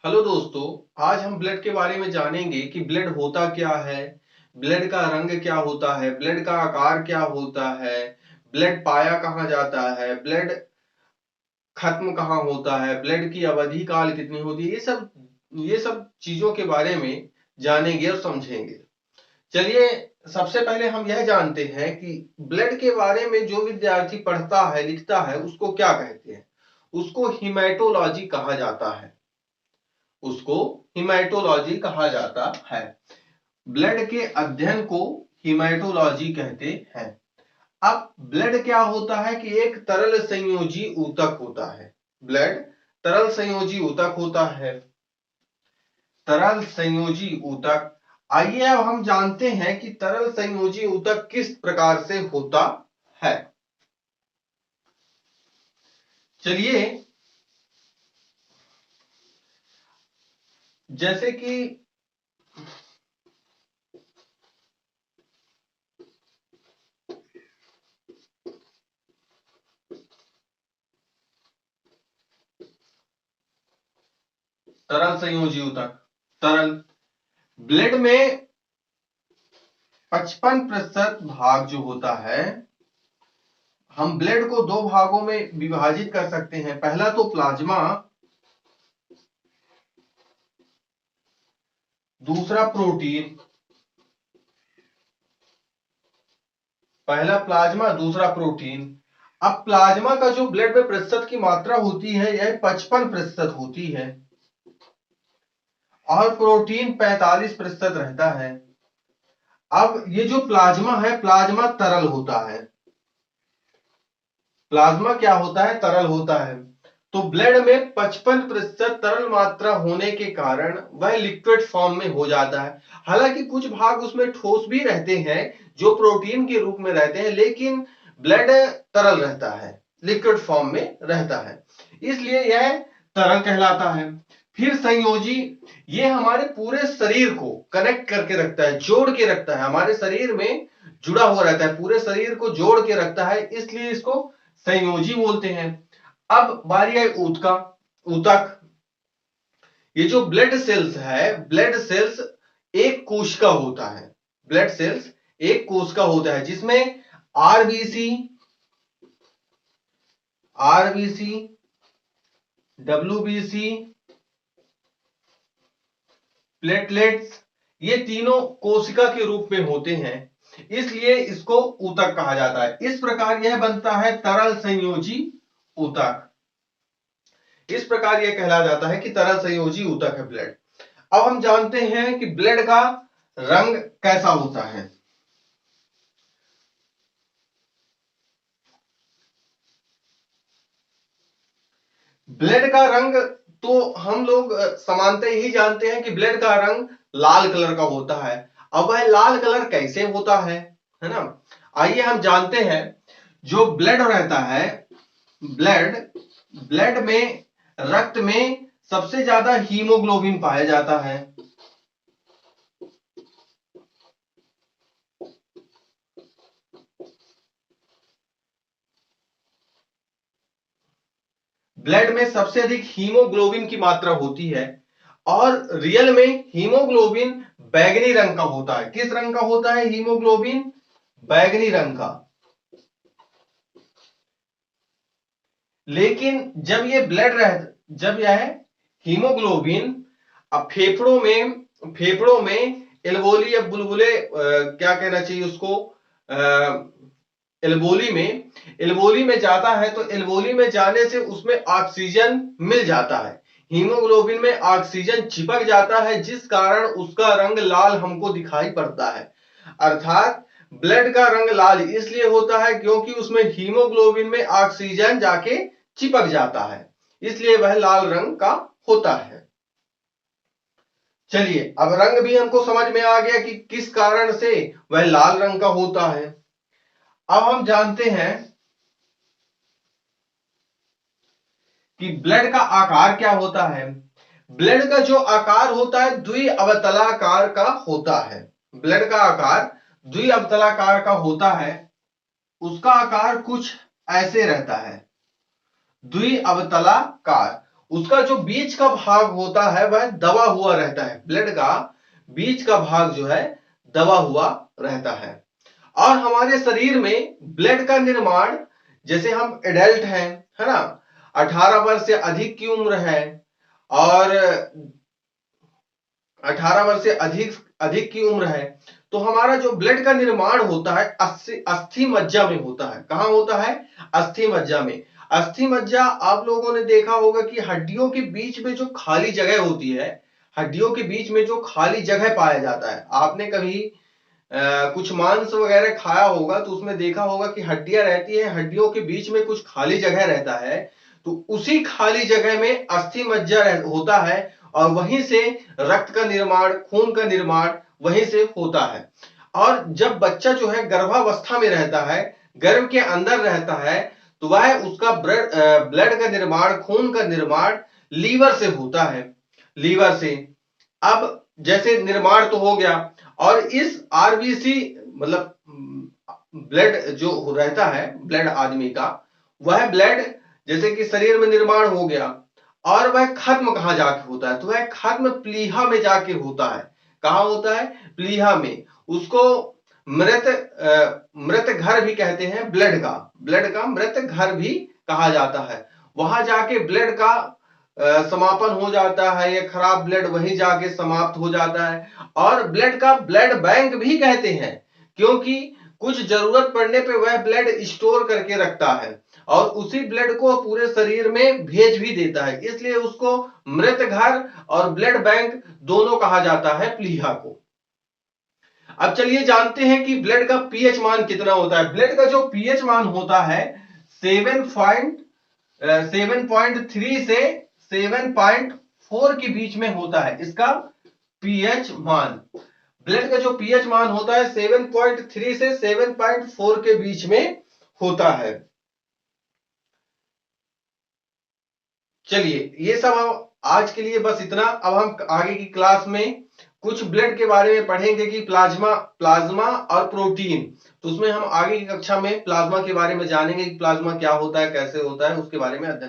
Hello दोस्तों। आज हम ब्लड के बारे में जानेंगे कि ब्लड होता क्या है, ब्लड का रंग क्या होता है, ब्लड का आकार क्या होता है, ब्लड पाया कहाँ जाता है, ब्लड खत्म कहाँ होता है, ब्लड की अवधि काल कितनी होती है। ये सब चीजों के बारे में जानेंगे और समझेंगे। चलिए, सबसे पहले हम यह जानते हैं कि ब्लड के बारे में जो विद्यार्थी पढ़ता है लिखता है उसको क्या कहते हैं। उसको हिमेटोलॉजी कहा जाता है। उसको हिमेटोलॉजी कहा जाता है। ब्लड के अध्ययन को हिमेटोलॉजी कहते हैं। अब ब्लड क्या होता है कि एक तरल संयोजी ऊतक होता है। ब्लड तरल संयोजी ऊतक होता है। तरल संयोजी ऊतक। आइए अब हम जानते हैं कि तरल संयोजी ऊतक किस प्रकार से होता है। चलिए, जैसे कि तरल संयोजी ऊतक, तरल ब्लड में 55% भाग जो होता है, हम ब्लड को दो भागों में विभाजित कर सकते हैं। पहला तो प्लाज्मा, दूसरा प्रोटीन। पहला प्लाज्मा, दूसरा प्रोटीन। अब प्लाज्मा का जो ब्लड में प्रतिशत की मात्रा होती है यह 55% होती है और प्रोटीन 45% रहता है। अब ये जो प्लाज्मा है, प्लाज्मा तरल होता है। प्लाज्मा क्या होता है? तरल होता है। तो ब्लड में 55% तरल मात्रा होने के कारण वह लिक्विड फॉर्म में हो जाता है। हालांकि कुछ भाग उसमें ठोस भी रहते हैं जो प्रोटीन के रूप में रहते हैं, लेकिन ब्लड तरल रहता है, लिक्विड फॉर्म में रहता है, इसलिए यह तरल कहलाता है। फिर संयोजी, ये हमारे पूरे शरीर को कनेक्ट करके रखता है, जोड़ के रखता है, हमारे शरीर में जुड़ा हुआ रहता है, पूरे शरीर को जोड़ के रखता है, इसलिए इसको संयोजी बोलते हैं। अब बारी आई ऊतक। ये जो ब्लड सेल्स है, ब्लड सेल्स एक कोशिका होता है। ब्लड सेल्स एक कोशिका होता है जिसमें आरबीसी, आरबीसी, डब्ल्यूबीसी, प्लेटलेट्स, ये तीनों कोशिका के रूप में होते हैं, इसलिए इसको ऊतक कहा जाता है। इस प्रकार यह बनता है तरल संयोजी ऊतक। इस प्रकार यह कहला जाता है कि तरल संयोजी ऊतक है ब्लड। अब हम जानते हैं कि ब्लड का रंग कैसा होता है। ब्लड का रंग तो हम लोग सामान्यतः यही जानते हैं कि ब्लड का रंग लाल कलर का होता है। अब वह लाल कलर कैसे होता है ना? आइए हम जानते हैं। जो ब्लड रहता है, ब्लड ब्लड में, रक्त में सबसे ज्यादा हीमोग्लोबिन पाया जाता है। ब्लड में सबसे अधिक हीमोग्लोबिन की मात्रा होती है और रियल में हीमोग्लोबिन बैगनी रंग का होता है। किस रंग का होता है हीमोग्लोबिन? बैगनी रंग का। लेकिन जब यह हीमोग्लोबिन अब फेफड़ों में एल्वोली या बुलबुले, क्या कहना चाहिए उसको, एल्वोली में जाता है, तो एल्वोली में जाने से उसमें ऑक्सीजन मिल जाता है। हीमोग्लोबिन में ऑक्सीजन चिपक जाता है जिस कारण उसका रंग लाल हमको दिखाई पड़ता है। अर्थात ब्लड का रंग लाल इसलिए होता है क्योंकि उसमें हीमोग्लोबिन में ऑक्सीजन जाके चिपक जाता है, इसलिए वह लाल रंग का होता है। चलिए, अब रंग भी हमको समझ में आ गया कि किस कारण से वह लाल रंग का होता है। अब हम जानते हैं कि ब्लड का आकार क्या होता है। ब्लड का जो आकार होता है द्विअवतलाकार का होता है। ब्लड का आकार द्विअवतलाकार का होता है। उसका आकार कुछ ऐसे रहता है, द्विअवतलाकार। उसका जो बीच का भाग होता है वह दबा हुआ रहता है। ब्लड का बीच का भाग जो है दबा हुआ रहता है। और हमारे शरीर में ब्लड का निर्माण, जैसे हम एडल्ट हैं, है ना, 18 वर्ष से अधिक की उम्र है, और 18 वर्ष से अधिक अधिक की उम्र है, तो हमारा जो ब्लड का निर्माण होता है अस्थि मज्जा में होता है। कहां होता है? अस्थि मज्जा में। अस्थि मज्जा आप लोगों ने देखा होगा कि हड्डियों के बीच में जो खाली जगह होती है, हड्डियों के बीच में जो खाली जगह पाया जाता है, आपने कभी कुछ मांस वगैरह खाया होगा तो उसमें देखा होगा कि हड्डियां रहती है, हड्डियों के बीच में कुछ खाली जगह रहता है, तो उसी खाली जगह में अस्थि मज्जा होता है, और वहीं से रक्त का निर्माण, खून का निर्माण वहीं से होता है। और जब बच्चा जो है गर्भावस्था में रहता है, गर्भ के अंदर रहता है, तो वह उसका ब्लड का निर्माण, खून का निर्माण लीवर से होता है। लीवर से अब जैसे निर्माण तो हो गया, और इस आरबीसी मतलब ब्लड जो रहता है, ब्लड आदमी का, वह ब्लड जैसे कि शरीर में निर्माण हो गया, और वह खत्म कहां जाके होता है? तो वह खत्म प्लीहा में जाके होता है। कहां होता है? प्लीहा में। उसको मृत घर भी कहते हैं। ब्लड का मृत घर भी कहा जाता है। वहां जाके ब्लड का समापन हो जाता है, या खराब ब्लड वहीं जाके समाप्त हो जाता है। और ब्लड का ब्लड बैंक भी कहते हैं, क्योंकि कुछ जरूरत पड़ने पे वह ब्लड स्टोर करके रखता है, और उसी ब्लड को पूरे शरीर में भेज भी देता है। इसलिए उसको मृत घर और ब्लड बैंक दोनों कहा जाता है, प्लीहा को। अब चलिए जानते हैं कि ब्लड का पीएच मान कितना होता है। ब्लड का जो पीएच मान होता है 7.3 से 7.4 के बीच में होता है इसका पीएच मान। ब्लड का जो पीएच मान होता है 7.3 से 7.4 के बीच में होता है। चलिए, ये सब हम आज के लिए बस इतना। अब हम आगे की क्लास में कुछ ब्लड के बारे में पढ़ेंगे कि प्लाज्मा और प्रोटीन। तो उसमें हम आगे की कक्षा में प्लाज्मा के बारे में जानेंगे कि प्लाज्मा क्या होता है, कैसे होता है, उसके बारे में अध्ययन